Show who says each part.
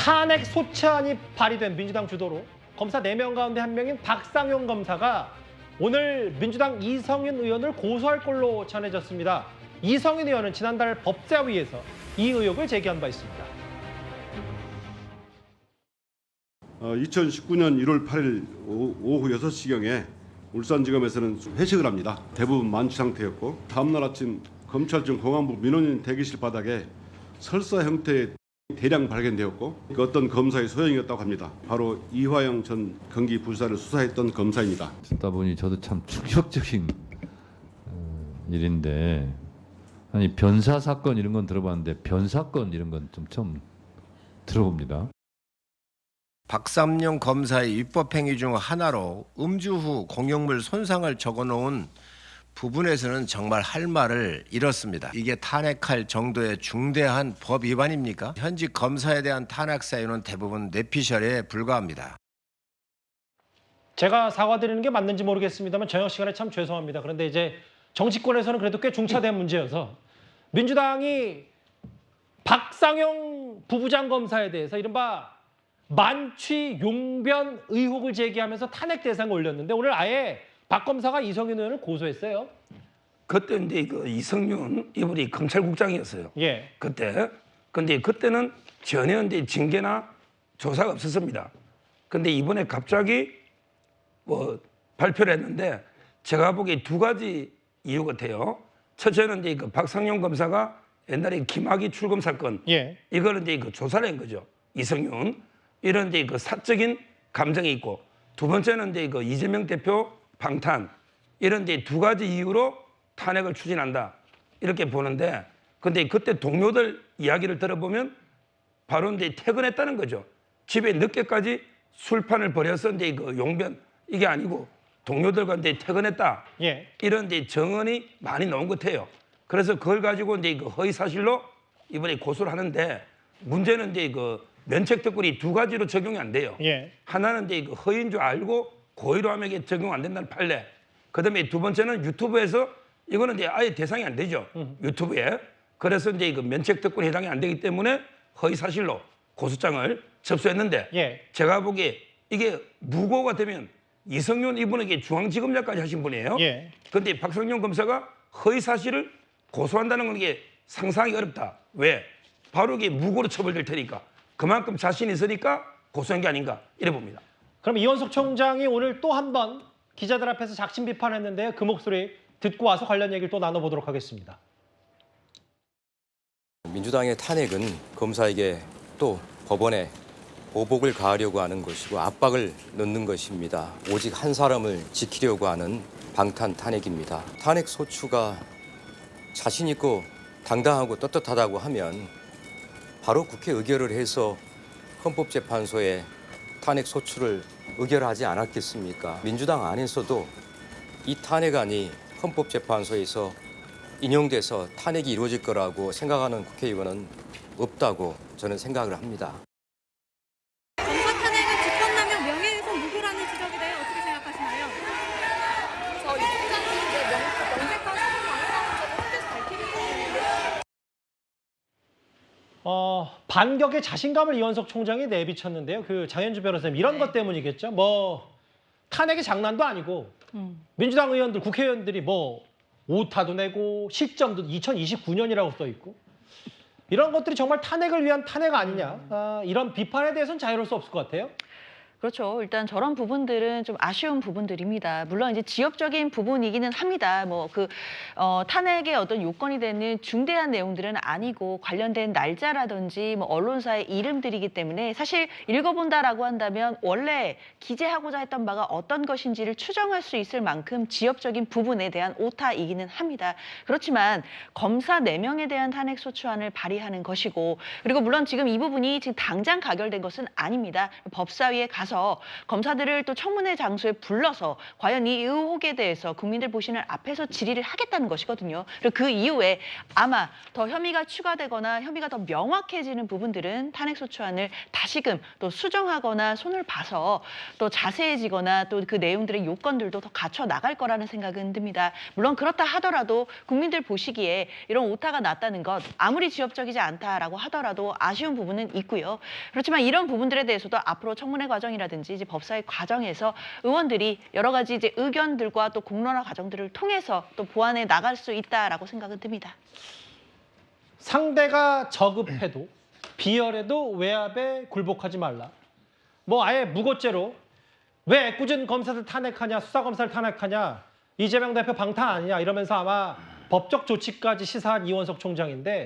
Speaker 1: 탄핵 소추안이 발의된 민주당 주도로 검사 4명 가운데 1명인 박상용 검사가 오늘 민주당 이성윤 의원을 고소할 걸로 전해졌습니다. 이성윤 의원은 지난달 법사위에서 이 의혹을 제기한 바 있습니다.
Speaker 2: 2019년 1월 8일 오후 6시경에 울산지검에서는 회식을 합니다. 대부분 만취 상태였고 다음날 아침 검찰청 공안부 민원인 대기실 바닥에 설사 형태의 대량 발견되었고 그 어떤 검사의 소형이었다고 합니다. 바로 이화영 전 경기부지사를 수사했던 검사입니다.
Speaker 3: 듣다 보니 저도 참 충격적인 일인데, 아니 변사 사건 이런 건 들어봤는데 변사건 이런 건 좀 처음 들어봅니다.
Speaker 4: 박삼용 검사의 위법행위 중 하나로 음주 후 공용물 손상을 적어놓은 부분에서는 정말 할 말을 잃었습니다. 이게 탄핵할 정도의 중대한 법 위반입니까? 현직 검사에 대한 탄핵 사유는 대부분 뇌피셜에 불과합니다.
Speaker 1: 제가 사과드리는 게 맞는지 모르겠습니다만 저녁 시간에 참 죄송합니다. 그런데 이제 정치권에서는 그래도 꽤 중차대한 문제여서 민주당이 박상용 부부장 검사에 대해서 이른바 만취 용변 의혹을 제기하면서 탄핵 대상을 올렸는데 오늘 아예 박 검사가 이성윤 의원을 고소했어요.
Speaker 5: 그때 이제 그 이성윤 이분이 검찰국장이었어요.
Speaker 1: 예.
Speaker 5: 그때. 근데 그때는 전혀 이제 징계나 조사가 없었습니다. 근데 이번에 갑자기 뭐 발표를 했는데 제가 보기에 두 가지 이유 같아요. 첫째는 이제 그 박상용 검사가 옛날에 김학의 출검 사건,
Speaker 1: 예.
Speaker 5: 이거는 이제 그 조사를 한 거죠. 이성윤. 이런 이제 그 사적인 감정이 있고, 두 번째는 이제 그 이재명 대표 방탄, 이런 이제 두 가지 이유로 탄핵을 추진한다, 이렇게 보는데, 근데 그때 동료들 이야기를 들어보면 바로 이제 퇴근했다는 거죠. 집에 늦게까지 술판을 벌여서 이제 그 용변, 이게 아니고 동료들과 이제 퇴근했다.
Speaker 1: 예.
Speaker 5: 이런 이제 정언이 많이 나온 것 같아요. 그래서 그걸 가지고 이제 그 허위 사실로 이번에 고소를 하는데, 문제는 이제 그 면책 특권이 두 가지로 적용이 안 돼요.
Speaker 1: 예.
Speaker 5: 하나는 이제 그 허위인 줄 알고 고의로 하면 이게 적용 안 된다는 판례. 그다음에 두 번째는 유튜브에서 이거는 이제 아예 대상이 안 되죠. 유튜브에. 그래서 이제 그 면책 특권에 해당이 안 되기 때문에 허위 사실로 고소장을 접수했는데,
Speaker 1: 예.
Speaker 5: 제가 보기에 이게 무고가 되면 이성윤 이분에게 중앙지검장까지 하신 분이에요.
Speaker 1: 예.
Speaker 5: 그런데 박성용 검사가 허위 사실을 고소한다는 건 이게 상상하기 어렵다. 왜? 바로 이게 무고로 처벌될 테니까. 그만큼 자신이 있으니까 고소한 게 아닌가, 이래 봅니다.
Speaker 1: 그럼 이원석 총장이 오늘 또 한 번 기자들 앞에서 작심 비판했는데요. 그 목소리 듣고 와서 관련 얘기를 또 나눠보도록 하겠습니다.
Speaker 6: 민주당의 탄핵은 검사에게 또 법원에 보복을 가하려고 하는 것이고 압박을 넣는 것입니다. 오직 한 사람을 지키려고 하는 방탄 탄핵입니다. 탄핵 소추가 자신 있고 당당하고 떳떳하다고 하면 바로 국회 의결을 해서 헌법재판소에 탄핵 소추를 의결하지 않았겠습니까? 민주당 안에서도 이 탄핵안이 헌법재판소에서 인용돼서 탄핵이 이루어질 거라고 생각하는 국회의원은 없다고 저는 생각을 합니다.
Speaker 7: 검사 탄핵은 직권남용 명예훼손 무고라는 지적이 돼요. 어떻게 생각하시나요?
Speaker 8: 저희 총장님 명백한 사건 방해라는 점을 홈페이지 밝히는 거예요.
Speaker 1: 반격의 자신감을 이원석 총장이 내비쳤는데요. 그 장현주 변호사님 이런 것 때문이겠죠. 뭐 탄핵이 장난도 아니고 민주당 의원들, 국회의원들이 뭐 오타도 내고 실점도 2029년이라고 써 있고 이런 것들이 정말 탄핵을 위한 탄핵 아니냐. 이런 비판에 대해서는 자유로울 수 없을 것 같아요.
Speaker 9: 그렇죠. 일단 저런 부분들은 좀 아쉬운 부분들입니다. 물론 이제 지역적인 부분이기는 합니다. 뭐 탄핵의 어떤 요건이 되는 중대한 내용들은 아니고 관련된 날짜라든지 뭐 언론사의 이름들이기 때문에 사실 읽어본다라고 한다면 원래 기재하고자 했던 바가 어떤 것인지를 추정할 수 있을 만큼 지역적인 부분에 대한 오타이기는 합니다. 그렇지만 검사 4명에 대한 탄핵 소추안을 발의하는 것이고, 그리고 물론 지금 이 부분이 지금 당장 가결된 것은 아닙니다. 법사위에 가서 가서 검사들을 또 청문회 장소에 불러서 과연 이 의혹에 대해서 국민들 보시는 앞에서 질의를 하겠다는 것이거든요. 그리고 그 이후에 아마 더 혐의가 추가되거나 혐의가 더 명확해지는 부분들은 탄핵소추안을 다시금 또 수정하거나 손을 봐서 또 자세해지거나 또 그 내용들의 요건들도 더 갖춰 나갈 거라는 생각은 듭니다. 물론 그렇다 하더라도 국민들 보시기에 이런 오타가 났다는 것 아무리 지엽적이지 않다라고 하더라도 아쉬운 부분은 있고요. 그렇지만 이런 부분들에 대해서도 앞으로 청문회 과정이라든지 이제 법사위 과정에서 의원들이 여러 가지 이제 의견들과 또 공론화 과정들을 통해서 또 보완해 나갈 수 있다라고 생각은 듭니다.
Speaker 1: 상대가 저급해도 비열해도 외압에 굴복하지 말라. 뭐 아예 무고죄로 왜 애꿎은 검사들 탄핵하냐, 수사검사를 탄핵하냐, 이재명 대표 방탄 아니냐 이러면서 아마 법적 조치까지 시사한 이원석 총장인데